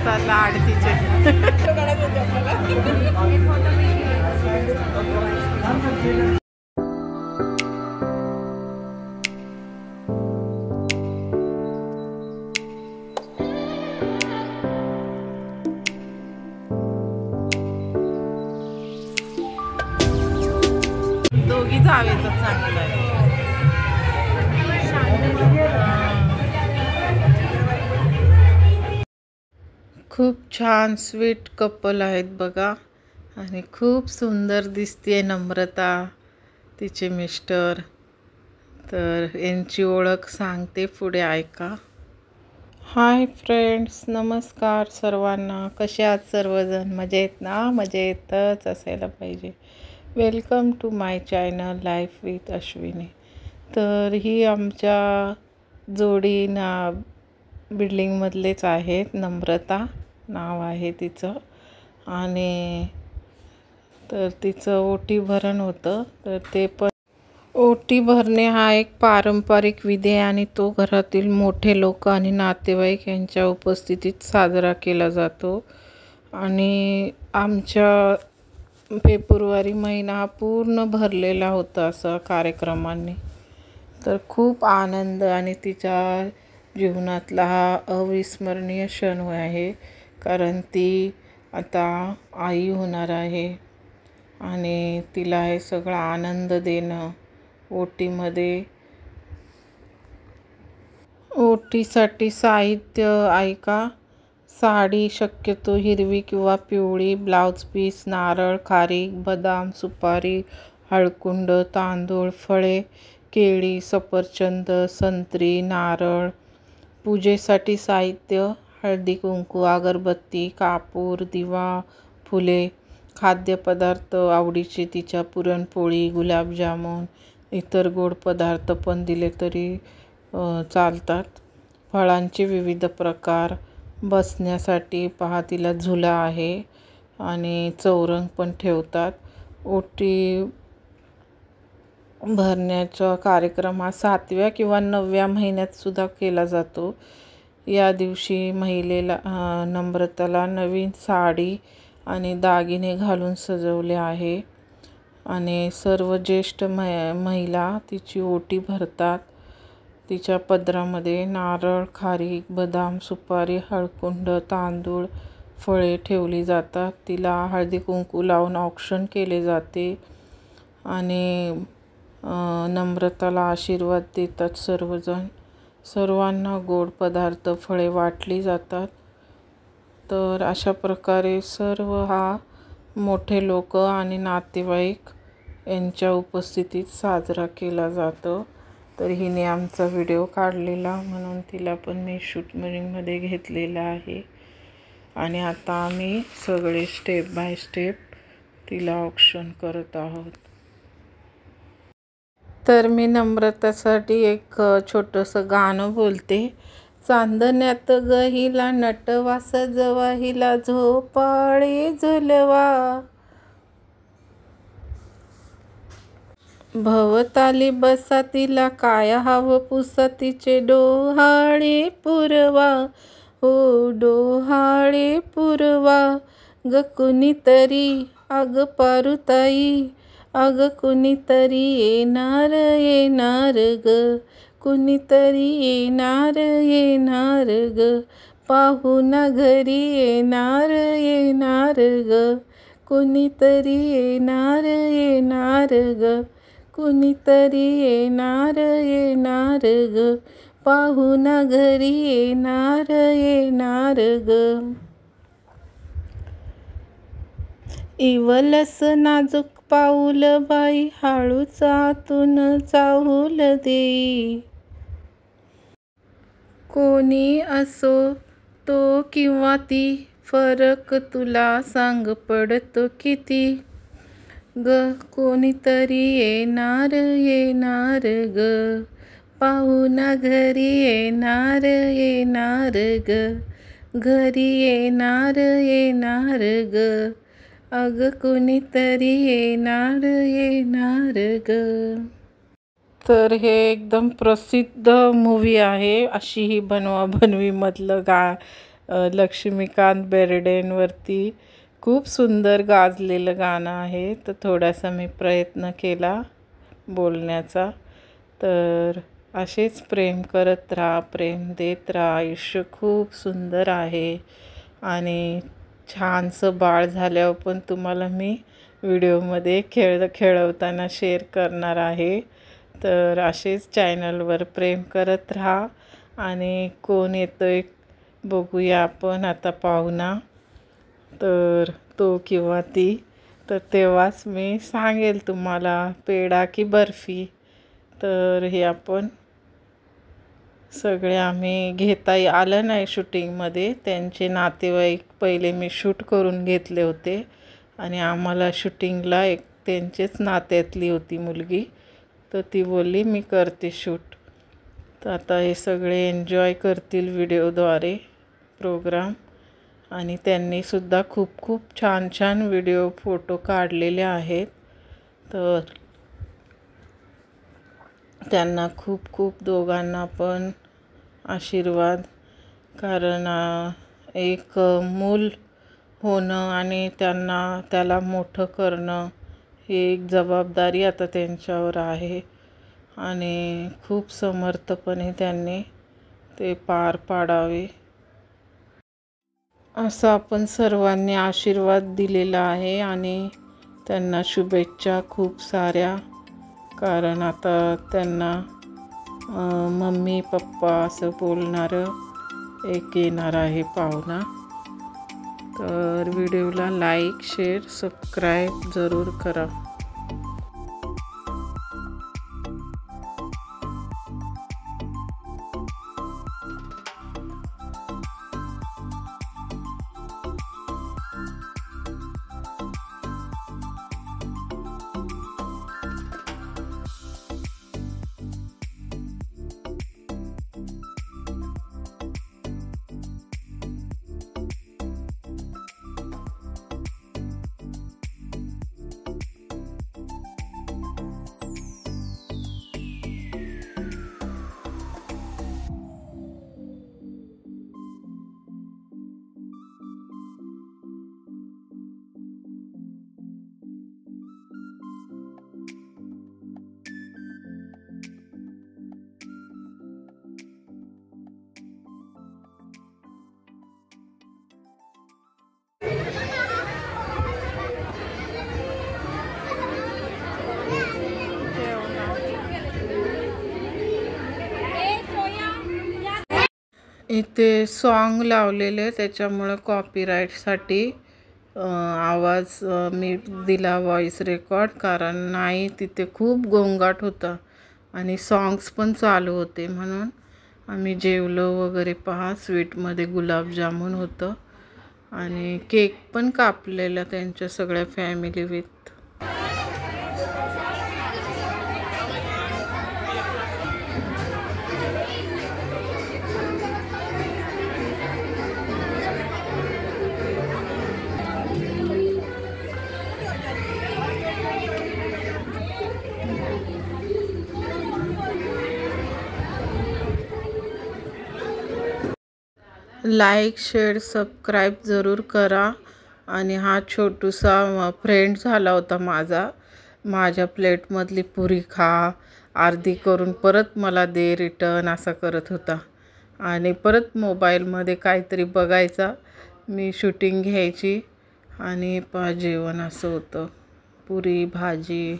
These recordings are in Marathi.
चालला आडतीचे. दोघी जावे तर चांगलं आहे. खूप छान स्वीट कपल आहेत बघा आणि खूप सुंदर दिसते नम्रता तिचे मिस्टर. तर यांची ओळख सांगते पुढे ऐका. हाय फ्रेंड्स, नमस्कार सर्वांना. कसे आहात सर्वजण? मजेत ना? मजेतच असायला पाहिजे. Welcome to my channel life with Ashwini. तर ही आमच्या जोडी ना बिल्डिंगमधलेच आहेत. नम्रता नाव आहे तिचं. आणि तर तिचं ओटी भरण होतं. तर ते पण ओटी भरणे हा एक पारंपरिक विधी आहे आणि तो घरातील मोठे लोक आणि नातेवाईक यांच्या उपस्थितीत साजरा केला जातो. आणि आमच्या फेब्रुवारी महिना हा पूर्ण भरलेला होता असं कार्यक्रमांनी. तर खूप आनंद आणि तिच्या जीवनातला हा अविस्मरणीय क्षण आहे. कारण ती आता आई होणार आहे आणि तिला हे सगळा आनंद देणं. ओटीसाठी साहित्य ऐका. साडी शक्यतो हिरवी किंवा पिवळी, ब्लाउज पीस, नारळ, खारीक, बदाम, सुपारी, हळकुंड, तांदूळ, फळे, केळी, सफरचंद, संत्री, नारळ. पूजेसाठी साहित्य हळदी कुंकू, अगरबत्ती, कापूर, दिवा, फुले. खाद्यपदार्थ आवडीचे तिच्या पुरणपोळी, गुलाबजामुन, इतर गोड पदार्थ पण दिले तरी चालतात. फळांचे विविध प्रकार. बसण्यासाठी पहा तिला झुला आहे आणि चौरंग पण ठेवतात. ओटी भरण्याचा कार्यक्रम हा 7व्या किंवा 9व्या महिन्यात सुद्धा केला जातो. या दिवशी महिलेला नम्रताला नवीन साडी आणि दागिने घालून सजवले आहे आणि सर्व ज्येष्ठ महिला तिची ओटी भरतात. तिच्या पदरामध्ये नारळ, खारीक, बदाम, सुपारी, हळकुंड, तांदूळ, फळे ठेवली जातात. तिला हळदी कुंकू लावून औक्षण केले जाते आणि नम्रताला आशीर्वाद देतात सर्वजण. सर्वांना गोड पदार्थ, फळे वाटली जातात. तर अशा प्रकारे सर्व हा मोठे लोक आणि नातेवाईक यांच्या उपस्थितीत साजरा केला जातो. तर हिने आमचा व्हिडिओ काढलेला म्हणून तिला पण मी शूटिंगमध्ये घेतलेला आहे. आणि आता आम्ही सगळे स्टेप बाय स्टेप तिला औक्षण करत आहोत. तर मी नम्रतासाठी एक छोटंसं गाणं बोलते. चांदण्यात गहिला नटवा, सजवा हिला झोपाळे झुलवा. भवताली बसा तिला काया हवं पुसा, तिचे डोहाळे पुरवा. हो डोहाळे पुरवा. ग कुणीतरी अग पारुताई, अग कुणीतरी येणार येणार ग, कुणीतरी येणार येणार ग. पाहुणा घरी येणार येणार ग, कुणीतरी येणार येणार ग, कुणीतरी येणार येणार ग. पाहुणा घरी येणार येणार ग. इवलस नाजूक पाऊल बाई, हळूच आतून चाहूल देई. कोणी असो तो किंवा ती, फरक तुला सांग पडतो किती ग. कोणीतरी येणार येणार ग, पाहुणा घरी येणार येणार ग, घरी येणार येणार ग. अग कुणीतरी येणार येणार ग. तर हे एकदम प्रसिद्ध मूवी आहे. अशी ही बनवा बनवी मधलं लक्ष्मीकांत बेर्डेंवरती खूप सुंदर गाजलेलं गाणं आहे. तर थोडासा मी प्रयत्न केला बोलण्याचा. तर असेच प्रेम करत राहा, प्रेम देत राहा. आयुष्य खूप सुंदर आहे आणि छानसं बाळ झाल्यावर पण तुम्हाला मी व्हिडिओमध्ये खेळवताना शेअर करणार आहे. तर असेच चॅनलवर प्रेम करत राहा. आणि कोण येतोय बघूया आपण आता पाहुणा. तर तो किंवा ती, तर तेव्हाच मी सांगेल तुम्हाला पेढा की बर्फी. तर हे आपण सगळे आम्ही घेता आलं नाही शूटिंगमध्ये. त्यांचे नातेवाईक पहिले मी शूट करून घेतले होते आणि आम्हाला शूटिंगला एक त्यांचेच नात्यातली होती मुलगी. तर ती बोलली मी करते शूट. तर आता हे सगळे एन्जॉय करतील व्हिडिओद्वारे प्रोग्राम. आणि त्यांनीसुद्धा खूप खूप छान छान व्हिडिओ फोटो काढलेले आहेत. तर त्यांना खूप खूप दोघांना पण आशीर्वाद. कारण एक मूल होणं आणि त्याला मोठं करणं ही एक जबाबदारी आता त्यांच्यावर आहे आणि खूप समर्थपणे त्यांनी ते पार पाडावे असं आपण सर्वांनी आशीर्वाद दिलेला आहे. आणि त्यांना शुभेच्छा खूप साऱ्या. कारण आता त्यांना मम्मी पप्पा असं बोलणारं एक येणार आहे पाहुणा. तर व्हिडिओला लाईक शेअर सबस्क्राईब जरूर करा. इथे सॉन्ग लावलेले त्याच्यामुळं कॉपीराईटसाठी आवाज मी दिला व्हॉइस रेकॉर्ड. कारण नाही तिथे खूप गोंगाट होता आणि सॉंग्स पण चालू होते. म्हणून आम्ही जेवलो वगैरे. पहा स्वीटमध्ये गुलाबजामुन होतं आणि केक पण कापलेला त्यांच्या सगळ्या family with. Like share subscribe जरूर करा. आणि हा छोटूसा फ्रेंड झाला होता माझ्या प्लेटमधली पुरी खा, अर्धी करून परत मला दे रिटर्न असा करत होता. आणि परत मोबाईलमध्ये काहीतरी बघायचा. मी शूटिंग घ्यायची आणि जेवण असं होतं. पुरी भाजी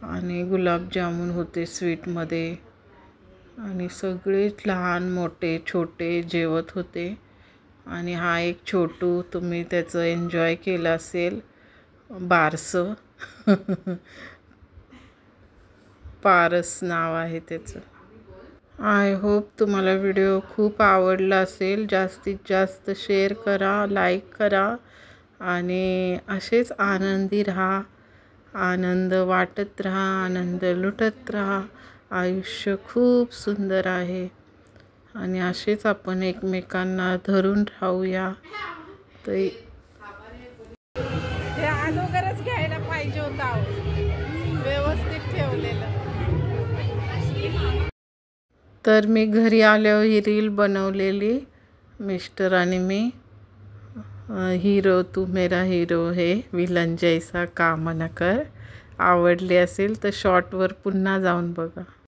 आणि गुलाबजामुन होते स्वीटमध्ये. आणि सगळेच लहान मोठे छोटे जेवत होते. आणि हा एक छोटू, तुम्ही त्याचं एन्जॉय केलं असेल, बारसं. पारस नाव आहे त्याचं. आय होप तुम्हाला व्हिडिओ खूप आवडला असेल. जास्तीत जास्त शेअर करा, लाईक करा आणि असेच आनंदी राहा. आनंद वाटत राहा, आनंद लुटत राहा. आयुष्य खूप सुंदर आहे आणि असेच आपण एकमेकांना धरून राहूया. तर हे अगोदरच घ्यायला पाहिजे होतं, व्यवस्थित ठेवलेलं. तर मी घरी आल्यावर ही रील बनवलेली मिस्टर आणि मी हिरो तू मेरा हिरो हे विलन जैसा काम न कर आवडली असेल तर शॉर्टवर पुन्हा जाऊन बघा.